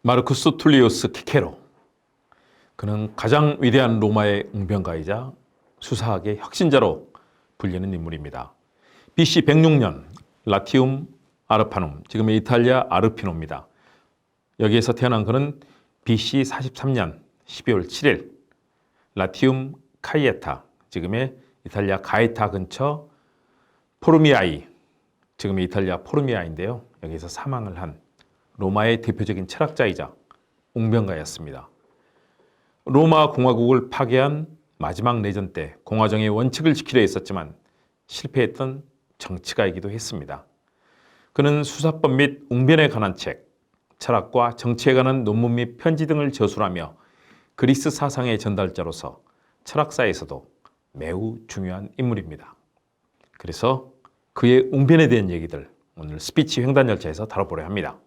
마르쿠스 툴리우스 키케로. 그는 가장 위대한 로마의 웅변가이자 수사학의 혁신자로 불리는 인물입니다. BC 106년 라티움 아르파눔, 지금의 이탈리아 아르피노입니다. 여기에서 태어난 그는 BC 43년 12월 7일 라티움 카이에타, 지금의 이탈리아 가에타 근처 포르미아이, 지금의 이탈리아 포르미아인데요. 여기서 사망을 한 로마의 대표적인 철학자이자 웅변가였습니다. 로마 공화국을 파괴한 마지막 내전 때 공화정의 원칙을 지키려 했었지만 실패했던 정치가이기도 했습니다. 그는 수사법 및 웅변에 관한 책, 철학과 정치에 관한 논문 및 편지 등을 저술하며 그리스 사상의 전달자로서 철학사에서도 매우 중요한 인물입니다. 그래서 그의 웅변에 대한 얘기들 오늘 스피치 횡단열차에서 다뤄보려 합니다.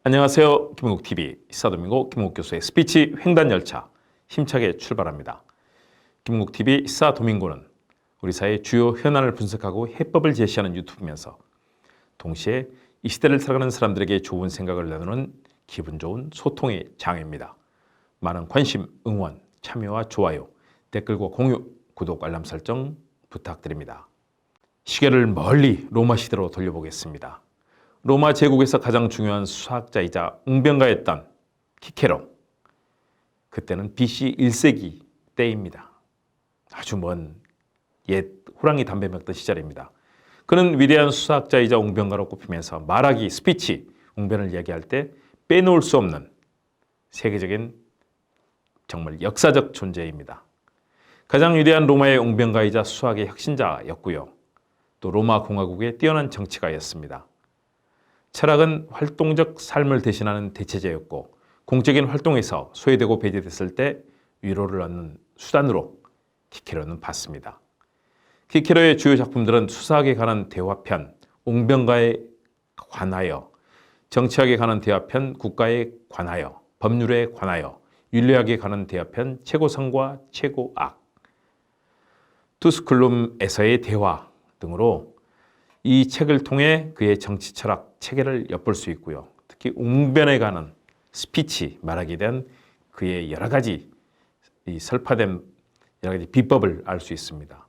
안녕하세요. 김은국TV 시사도민고 김은국 교수의 스피치 횡단열차 힘차게 출발합니다. 김은국TV 시사도민고는 우리 사회의 주요 현안을 분석하고 해법을 제시하는 유튜브면서 동시에 이 시대를 살아가는 사람들에게 좋은 생각을 나누는 기분 좋은 소통의 장입니다. 많은 관심, 응원, 참여와 좋아요, 댓글과 공유, 구독, 알람 설정 부탁드립니다. 시계를 멀리 로마 시대로 돌려보겠습니다. 로마 제국에서 가장 중요한 수학자이자 웅변가였던 키케로. 그때는 BC 1세기 때입니다. 아주 먼 옛 호랑이 담배 먹던 시절입니다. 그는 위대한 수학자이자 웅변가로 꼽히면서 말하기, 스피치, 웅변을 이야기할 때 빼놓을 수 없는 세계적인 정말 역사적 존재입니다. 가장 위대한 로마의 웅변가이자 수학의 혁신자였고요. 또 로마 공화국의 뛰어난 정치가였습니다. 철학은 활동적 삶을 대신하는 대체제였고 공적인 활동에서 소외되고 배제됐을 때 위로를 얻는 수단으로 키케로는 봤습니다. 키케로의 주요 작품들은 수사학에 관한 대화편, 웅변가에 관하여, 정치학에 관한 대화편, 국가에 관하여, 법률에 관하여, 윤리학에 관한 대화편, 최고성과 최고악, 투스쿨룸에서의 대화 등으로 이 책을 통해 그의 정치 철학 체계를 엿볼 수 있고요. 특히 웅변에 관한 스피치, 말하기에 대한 그의 여러 가지 이 설파된 여러 가지 비법을 알 수 있습니다.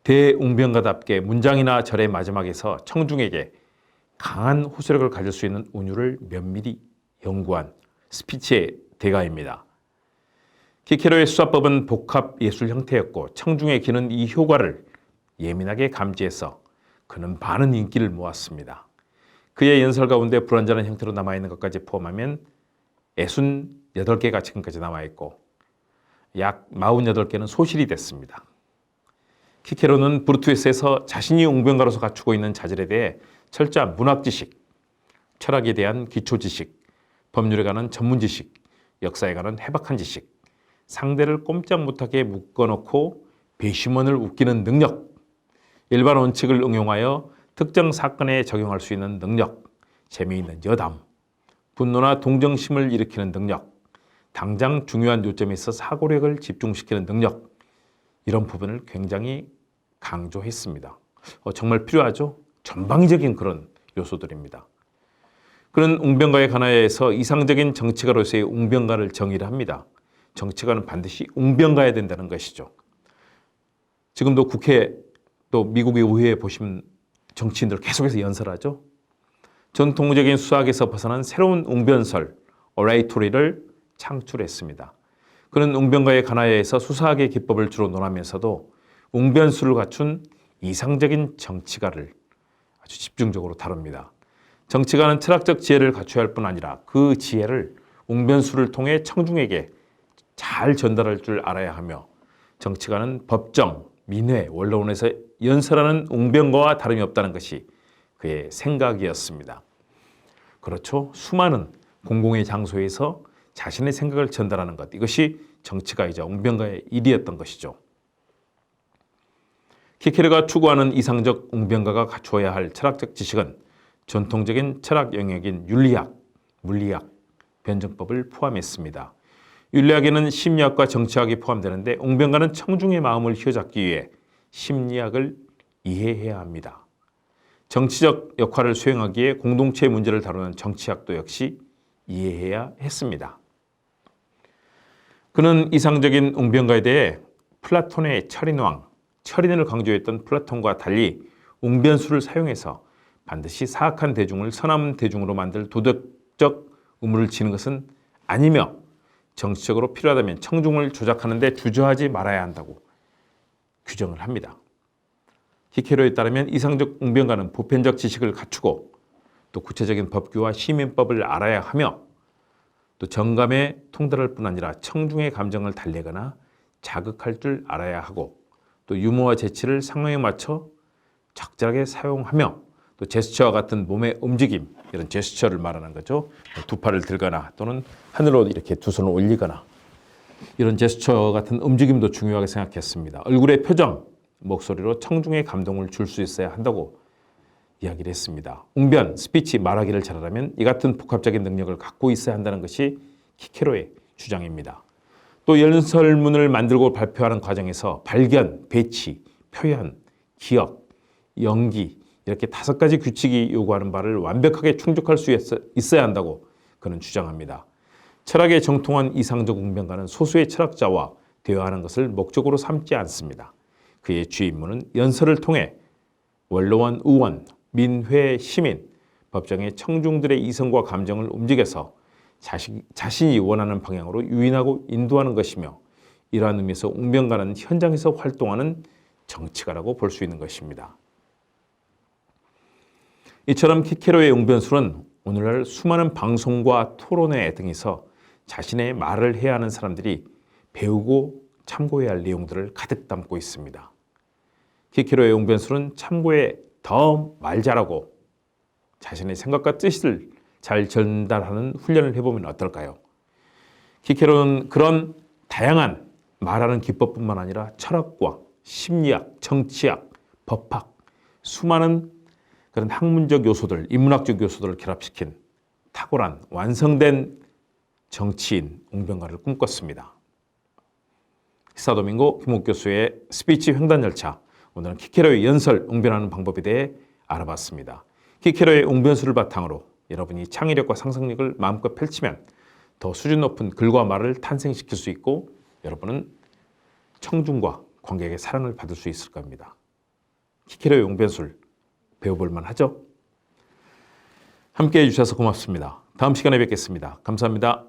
대웅변가답게 문장이나 절의 마지막에서 청중에게 강한 호소력을 가질 수 있는 운율을 면밀히 연구한 스피치의 대가입니다. 키케로의 수사법은 복합 예술 형태였고 청중의 귀는 이 효과를 예민하게 감지해서 그는 많은 인기를 모았습니다. 그의 연설 가운데 불완전한 형태로 남아있는 것까지 포함하면 68개가 지금까지 남아있고 약 48개는 소실이 됐습니다. 키케로는 브루투스에서 자신이 웅변가로서 갖추고 있는 자질에 대해 철저한 문학 지식, 철학에 대한 기초 지식, 법률에 관한 전문 지식, 역사에 관한 해박한 지식, 상대를 꼼짝 못하게 묶어놓고 배심원을 웃기는 능력, 일반 원칙을 응용하여 특정 사건에 적용할 수 있는 능력, 재미있는 여담, 분노나 동정심을 일으키는 능력, 당장 중요한 요점에서 사고력을 집중시키는 능력, 이런 부분을 굉장히 강조했습니다. 정말 필요하죠? 전방위적인 그런 요소들입니다. 그는 웅변가의 관하에서 이상적인 정치가로서의 웅변가를 정의를 합니다. 정치가는 반드시 웅변가야 된다는 것이죠. 지금도 국회 또 미국의 의회에 보시면 정치인들 계속해서 연설하죠. 전통적인 수학에서 벗어난 새로운 웅변설, 어레이토리를 창출했습니다. 그는 웅변가의 관하에서 수사학의 기법을 주로 논하면서도 웅변술을 갖춘 이상적인 정치가를 아주 집중적으로 다룹니다. 정치가는 철학적 지혜를 갖춰야 할 뿐 아니라 그 지혜를 웅변술을 통해 청중에게 잘 전달할 줄 알아야 하며 정치가는 법정, 민회, 원로원에서 연설하는 웅변가와 다름이 없다는 것이 그의 생각이었습니다. 그렇죠. 수많은 공공의 장소에서 자신의 생각을 전달하는 것, 이것이 정치가이자 웅변가의 일이었던 것이죠. 키케로가 추구하는 이상적 웅변가가 갖추어야 할 철학적 지식은 전통적인 철학 영역인 윤리학, 물리학, 변증법을 포함했습니다. 윤리학에는 심리학과 정치학이 포함되는데 웅변가는 청중의 마음을 휘어잡기 위해 심리학을 이해해야 합니다. 정치적 역할을 수행하기에 공동체의 문제를 다루는 정치학도 역시 이해해야 했습니다. 그는 이상적인 웅변가에 대해 플라톤의 철인왕, 철인을 강조했던 플라톤과 달리 웅변술을 사용해서 반드시 사악한 대중을 선한 대중으로 만들 도덕적 의무를 지는 것은 아니며 정치적으로 필요하다면 청중을 조작하는 데 주저하지 말아야 한다고 규정을 합니다. 키케로에 따르면 이상적 웅변가는 보편적 지식을 갖추고 또 구체적인 법규와 시민법을 알아야 하며 또 정감에 통달할 뿐 아니라 청중의 감정을 달래거나 자극할 줄 알아야 하고 또 유머와 재치를 상황에 맞춰 적절하게 사용하며 또 제스처와 같은 몸의 움직임, 이런 제스처를 말하는 거죠. 두 팔을 들거나 또는 하늘로 이렇게 두 손을 올리거나 이런 제스처 같은 움직임도 중요하게 생각했습니다. 얼굴의 표정, 목소리로 청중의 감동을 줄 수 있어야 한다고 이야기를 했습니다. 웅변, 스피치, 말하기를 잘하려면 이 같은 복합적인 능력을 갖고 있어야 한다는 것이 키케로의 주장입니다. 또 연설문을 만들고 발표하는 과정에서 발견, 배치, 표현, 기억, 연기 이렇게 5가지 규칙이 요구하는 바를 완벽하게 충족할 수 있어야 한다고 그는 주장합니다. 철학에 정통한 이상적 웅변가는 소수의 철학자와 대화하는 것을 목적으로 삼지 않습니다. 그의 주임무는 연설을 통해 원로원, 의원, 민회, 시민, 법정의 청중들의 이성과 감정을 움직여서 자신이 원하는 방향으로 유인하고 인도하는 것이며 이러한 의미에서 웅변가는 현장에서 활동하는 정치가라고 볼 수 있는 것입니다. 이처럼 키케로의 웅변술은 오늘날 수많은 방송과 토론회 등에서 자신의 말을 해야 하는 사람들이 배우고 참고해야 할 내용들을 가득 담고 있습니다. 키케로의 웅변술은 참고에 더 말 잘하고 자신의 생각과 뜻을 잘 전달하는 훈련을 해보면 어떨까요? 키케로는 그런 다양한 말하는 기법뿐만 아니라 철학과 심리학, 정치학, 법학, 수많은 그런 학문적 요소들, 인문학적 요소들을 결합시킨 탁월한 완성된 정치인 웅변가를 꿈꿨습니다. 히사도밍고 김옥 교수의 스피치 횡단 열차, 오늘은 키케로의 연설, 웅변하는 방법에 대해 알아봤습니다. 키케로의 웅변술을 바탕으로 여러분이 창의력과 상상력을 마음껏 펼치면 더 수준 높은 글과 말을 탄생시킬 수 있고 여러분은 청중과 관객의 사랑을 받을 수 있을 겁니다. 키케로의 웅변술 배워볼 만하죠? 함께해 주셔서 고맙습니다. 다음 시간에 뵙겠습니다. 감사합니다.